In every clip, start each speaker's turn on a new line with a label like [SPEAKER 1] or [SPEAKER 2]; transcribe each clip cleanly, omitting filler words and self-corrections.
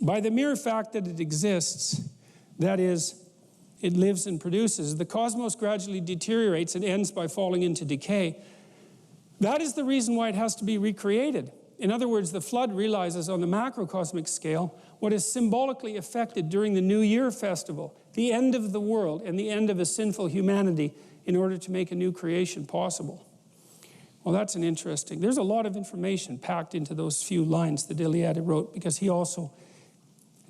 [SPEAKER 1] By the mere fact that it exists, that is, it lives and produces, the cosmos gradually deteriorates and ends by falling into decay. That is the reason why it has to be recreated. In other words, the flood realizes on the macrocosmic scale what is symbolically affected during the New Year festival, the end of the world and the end of a sinful humanity in order to make a new creation possible. Well, that's an interesting, there's a lot of information packed into those few lines that Eliade wrote, because he also,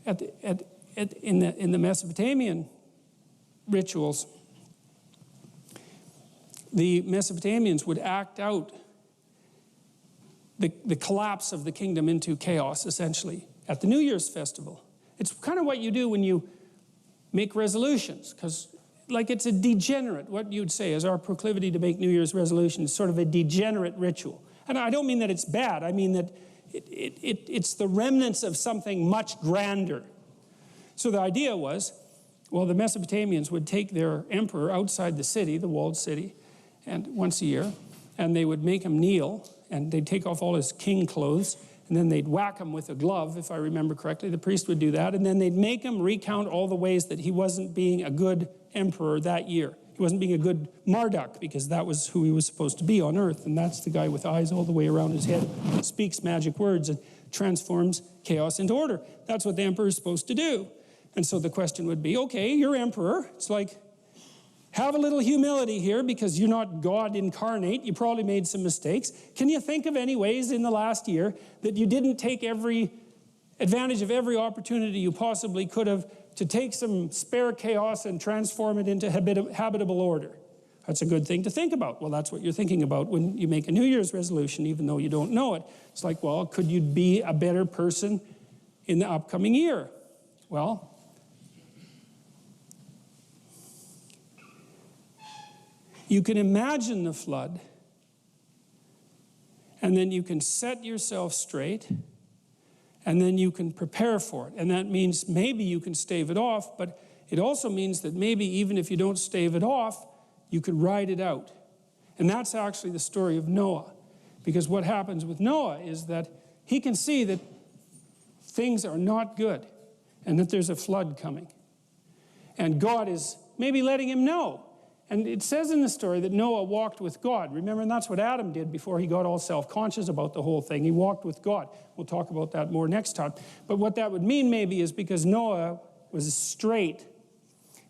[SPEAKER 1] in the Mesopotamian rituals, the Mesopotamians would act out the collapse of the kingdom into chaos, essentially, at the New Year's festival. It's kind of what you do when you make resolutions, because like it's a degenerate, what you'd say is our proclivity to make New Year's resolutions, sort of a degenerate ritual. And I don't mean that it's bad, I mean that it's the remnants of something much grander. So the idea was, well, the Mesopotamians would take their emperor outside the city, the walled city, and once a year, and they would make him kneel, and they'd take off all his king clothes, and then they'd whack him with a glove, if I remember correctly. The priest would do that, and then they'd make him recount all the ways that he wasn't being a good emperor that year. He wasn't being a good Marduk, because that was who he was supposed to be on earth, and that's the guy with eyes all the way around his head, speaks magic words and transforms chaos into order. That's what the emperor is supposed to do. And so the question would be, okay, you're emperor. It's like, have a little humility here, because you're not God incarnate. You probably made some mistakes. Can you think of any ways in the last year that you didn't take every advantage of every opportunity you possibly could have to take some spare chaos and transform it into habitable order? That's a good thing to think about. Well, that's what you're thinking about when you make a New Year's resolution, even though you don't know it. It's like, well, could you be a better person in the upcoming year? Well, you can imagine the flood, and then you can set yourself straight, and then you can prepare for it. And that means maybe you can stave it off, but it also means that maybe even if you don't stave it off, you could ride it out. And that's actually the story of Noah. Because what happens with Noah is that he can see that things are not good, and that there's a flood coming. And God is maybe letting him know. And it says in the story that Noah walked with God. Remember, and that's what Adam did before he got all self-conscious about the whole thing. He walked with God. We'll talk about that more next time. But what that would mean maybe is because Noah was straight,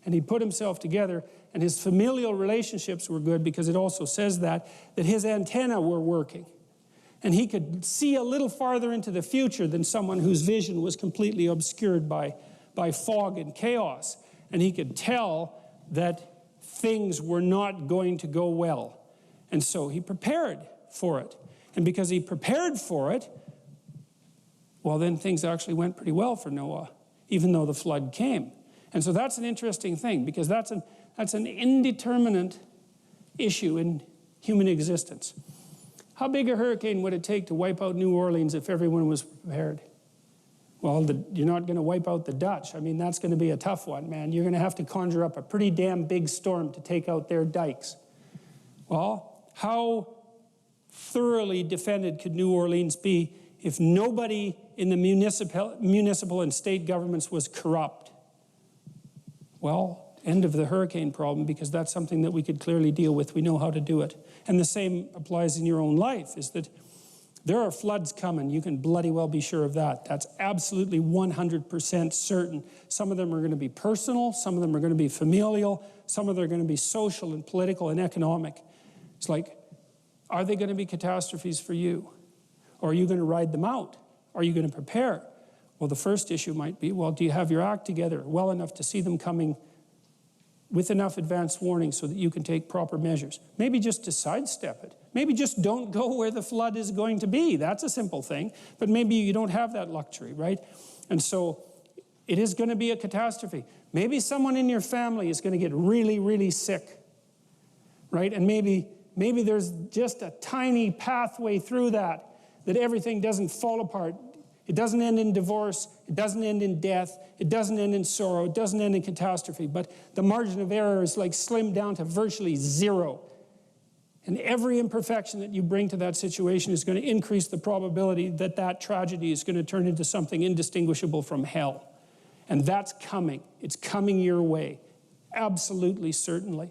[SPEAKER 1] and he put himself together, and his familial relationships were good, because it also says that his antennae were working. And he could see a little farther into the future than someone whose vision was completely obscured by fog and chaos. And he could tell that things were not going to go well. And so he prepared for it. And because he prepared for it, well, then things actually went pretty well for Noah, even though the flood came. And so that's an interesting thing, because that's an indeterminate issue in human existence. How big a hurricane would it take to wipe out New Orleans if everyone was prepared? Well, you're not going to wipe out the Dutch. I mean, that's going to be a tough one, man. You're going to have to conjure up a pretty damn big storm to take out their dikes. Well, how thoroughly defended could New Orleans be if nobody in the municipal and state governments was corrupt? Well, end of the hurricane problem, because that's something that we could clearly deal with. We know how to do it. And the same applies in your own life, is that there are floods coming. You can bloody well be sure of that. That's absolutely 100% certain. Some of them are going to be personal. Some of them are going to be familial. Some of them are going to be social and political and economic. It's like, are they going to be catastrophes for you? Or are you going to ride them out? Are you going to prepare? Well, the first issue might be, well, do you have your act together well enough to see them coming with enough advance warning so that you can take proper measures? Maybe just to sidestep it. Maybe just don't go where the flood is going to be. That's a simple thing. But maybe you don't have that luxury, right? And so it is going to be a catastrophe. Maybe someone in your family is going to get really, really sick, right? And maybe there's just a tiny pathway through that everything doesn't fall apart. It doesn't end in divorce. It doesn't end in death. It doesn't end in sorrow. It doesn't end in catastrophe. But the margin of error is like slimmed down to virtually zero. And every imperfection that you bring to that situation is going to increase the probability that that tragedy is going to turn into something indistinguishable from hell. And that's coming. It's coming your way. Absolutely, certainly.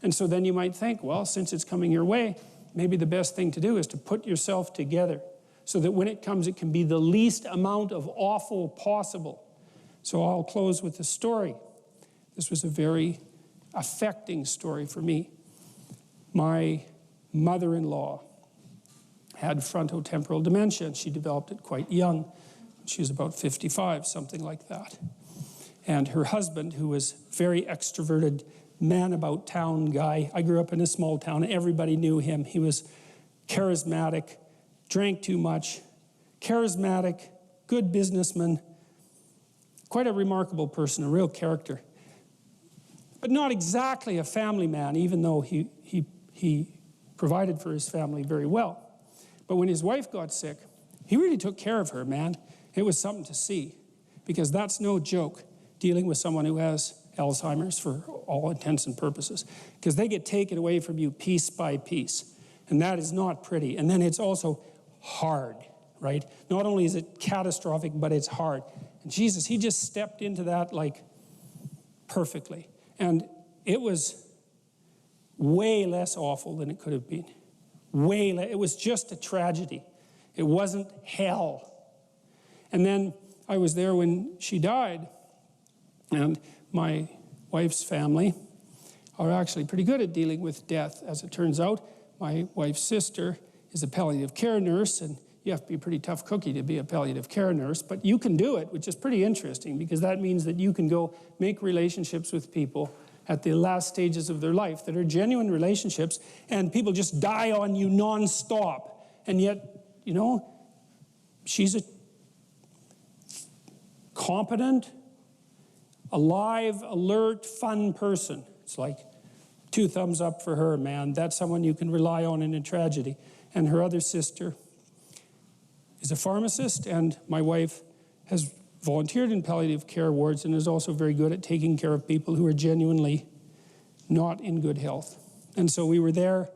[SPEAKER 1] And so then you might think, well, since it's coming your way, maybe the best thing to do is to put yourself together so that when it comes, it can be the least amount of awful possible. So I'll close with a story. This was a very affecting story for me. My mother-in-law had frontotemporal dementia, and she developed it quite young. She was about 55, something like that. And her husband, who was a very extroverted, man-about-town guy. I grew up in a small town. Everybody knew him. He was charismatic, drank too much, charismatic, good businessman, quite a remarkable person, a real character. But not exactly a family man, even though he provided for his family very well. But when his wife got sick, he really took care of her, man. It was something to see, because that's no joke, dealing with someone who has Alzheimer's for all intents and purposes, because they get taken away from you piece by piece, and that is not pretty. And then it's also hard, right? Not only is it catastrophic, but it's hard. And Jesus, he just stepped into that like perfectly. And it was way less awful than it could have been. It was just a tragedy. It wasn't hell. And then I was there when she died, and my wife's family are actually pretty good at dealing with death. As it turns out, my wife's sister is a palliative care nurse, and you have to be a pretty tough cookie to be a palliative care nurse, but you can do it, which is pretty interesting, because that means that you can go make relationships with people at the last stages of their life that are genuine relationships, and people just die on you nonstop. And yet, you know, she's a competent, alive, alert, fun person. It's like 2 thumbs up for her, man. That's someone you can rely on in a tragedy. And her other sister is a pharmacist, and my wife has volunteered in palliative care wards and is also very good at taking care of people who are genuinely not in good health. And so we were there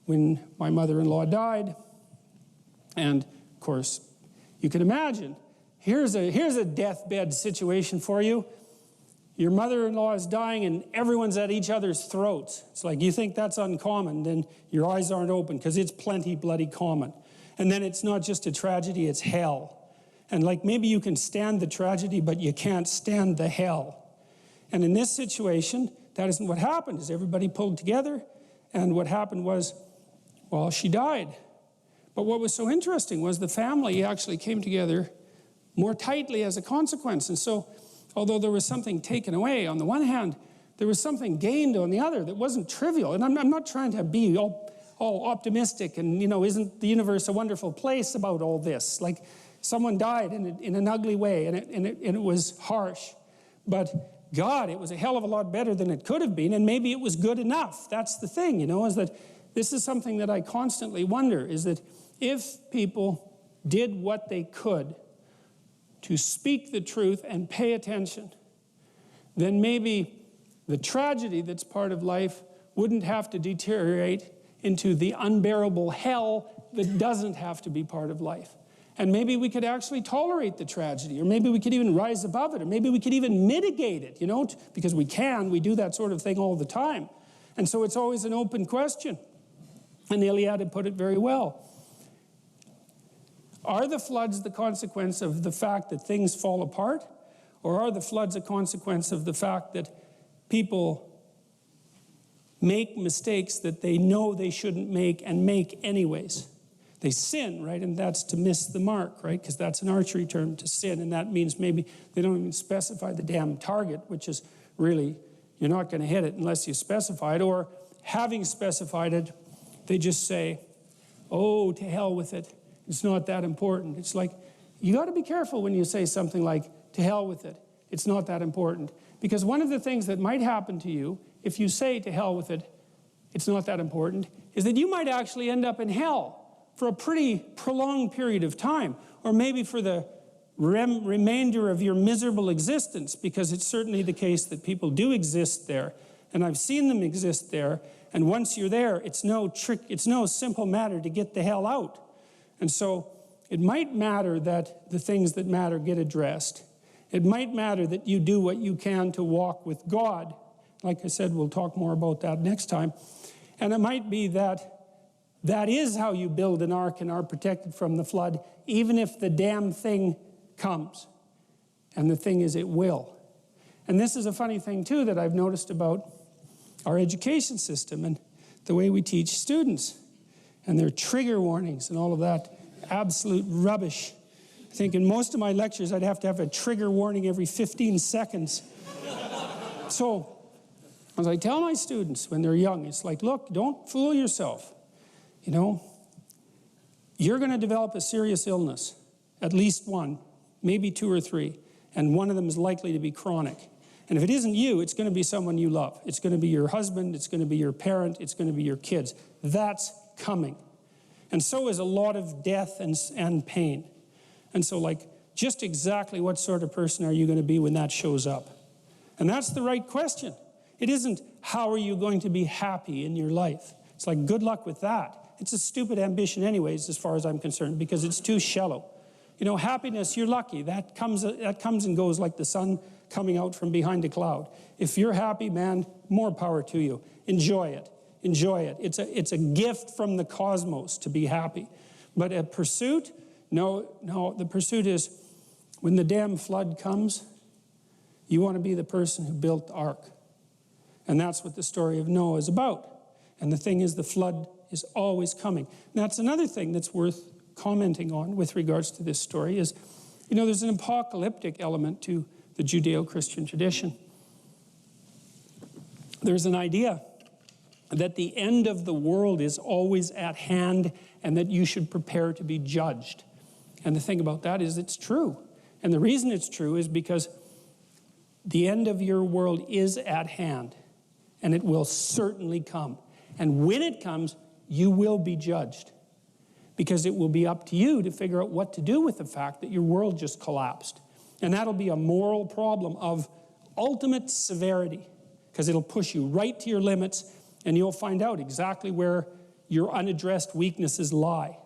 [SPEAKER 1] when my mother-in-law died, and of course, you can imagine, here's a deathbed situation for you. Your mother-in-law is dying and everyone's at each other's throats. It's like, you think that's uncommon, then your eyes aren't open, because it's plenty bloody common. And then it's not just a tragedy, it's hell. And like, maybe you can stand the tragedy, but you can't stand the hell. And in this situation, that isn't what happened, is everybody pulled together, and what happened was, well, she died. But what was so interesting was the family actually came together more tightly as a consequence. And so, although there was something taken away on the one hand, there was something gained on the other that wasn't trivial. And I'm not trying to be all optimistic and, you know, isn't the universe a wonderful place about all this? Like, someone died in an ugly way, and it was harsh. But God, it was a hell of a lot better than it could have been, and maybe it was good enough. That's the thing, you know, is that this is something that I constantly wonder, is that if people did what they could to speak the truth and pay attention, then maybe the tragedy that's part of life wouldn't have to deteriorate into the unbearable hell that doesn't have to be part of life. And maybe we could actually tolerate the tragedy, or maybe we could even rise above it, or maybe we could even mitigate it, you know, because we do that sort of thing all the time. And so it's always an open question. And Iliad had put it very well. Are the floods the consequence of the fact that things fall apart? Or are the floods a consequence of the fact that people make mistakes that they know they shouldn't make and make anyways? They sin, right? And that's to miss the mark, right? Because that's an archery term, to sin. And that means maybe they don't even specify the damn target, which is really, you're not going to hit it unless you specify it. Or having specified it, they just say, oh, to hell with it. It's not that important. It's like, you got to be careful when you say something like, to hell with it. It's not that important. Because one of the things that might happen to you if you say, to hell with it, it's not that important, is that you might actually end up in hell for a pretty prolonged period of time, or maybe for the remainder of your miserable existence, because it's certainly the case that people do exist there, and I've seen them exist there, And once you're there, it's no trick, it's no simple matter to get the hell out. And so it might matter that the things that matter get addressed. It might matter that you do what you can to walk with God. Like I said, we'll talk more about that next time. And it might be that that is how you build an ark and are protected from the flood, even if the damn thing comes. And the thing is, it will. And this is a funny thing, too, that I've noticed about our education system and the way we teach students. And their trigger warnings and all of that absolute rubbish. I think in most of my lectures, I'd have to have a trigger warning every 15 seconds. So, as I tell my students when they're young, it's like, look, don't fool yourself. You know, you're going to develop a serious illness, at least one, maybe 2 or 3, and one of them is likely to be chronic. And if it isn't you, it's going to be someone you love. It's going to be your husband, it's going to be your parent, it's going to be your kids. That's coming. And so is a lot of death and pain. And so, like, just exactly what sort of person are you going to be when that shows up? And that's the right question. It isn't, how are you going to be happy in your life? It's like, good luck with that. It's a stupid ambition anyways, as far as I'm concerned, because it's too shallow. You know, happiness, you're lucky. That comes and goes like the sun coming out from behind a cloud. If you're happy, man, more power to you. Enjoy it. Enjoy it. It's a gift from the cosmos to be happy. But a pursuit, no, the pursuit is when the damn flood comes, you want to be the person who built the ark. And that's what the story of Noah is about. And the thing is, the flood is always coming. And that's another thing that's worth commenting on with regards to this story is, you know, there's an apocalyptic element to the Judeo-Christian tradition. There's an idea that the end of the world is always at hand and that you should prepare to be judged. And the thing about that is it's true. And the reason it's true is because the end of your world is at hand, and it will certainly come. And when it comes, you will be judged, because it will be up to you to figure out what to do with the fact that your world just collapsed. And that'll be a moral problem of ultimate severity, because it'll push you right to your limits, and you'll find out exactly where your unaddressed weaknesses lie,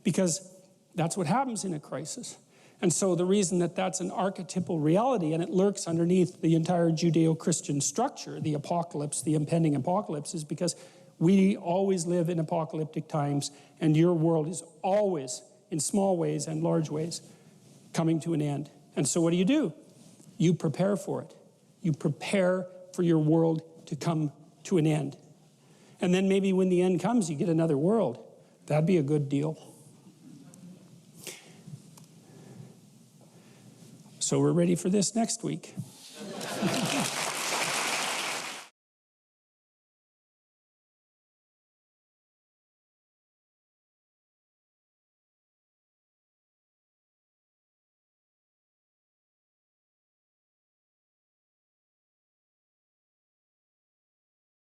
[SPEAKER 1] because that's what happens in a crisis. And so the reason that that's an archetypal reality, and it lurks underneath the entire Judeo-Christian structure, the apocalypse, the impending apocalypse, is because we always live in apocalyptic times, and your world is always, in small ways and large ways, coming to an end. And so what do? You prepare for it. You prepare for your world to come to an end. And then maybe when the end comes, you get another world. That'd be a good deal. So we're ready for this next week.